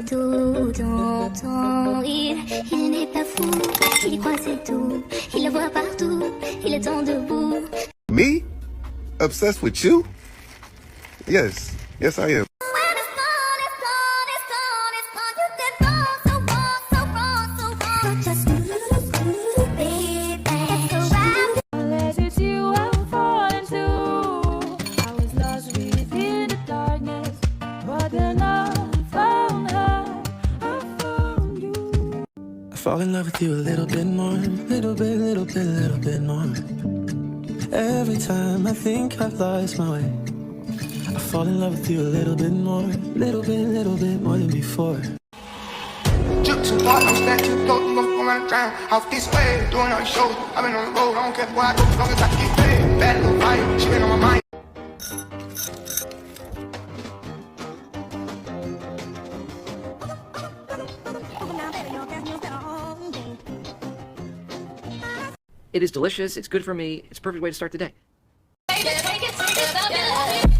tout ton il n'est pas fou, il y croit c'est tout, il le voit partout, il attend debout. Me? Obsessed with you? Yes, yes I am. Fall in love with you a little bit more, little bit more. Every time I think I've lost my way, I fall in love with you a little bit more, little bit more than before. Took too far, I'm stacking too close, I'm gonna run down off this way, doing all these shows. I've been on the road, I don't care where I go, as long as I get paid. Bad little fire, she been on my mind. It is delicious, it's good for me, it's a perfect way to start the day. Take it to the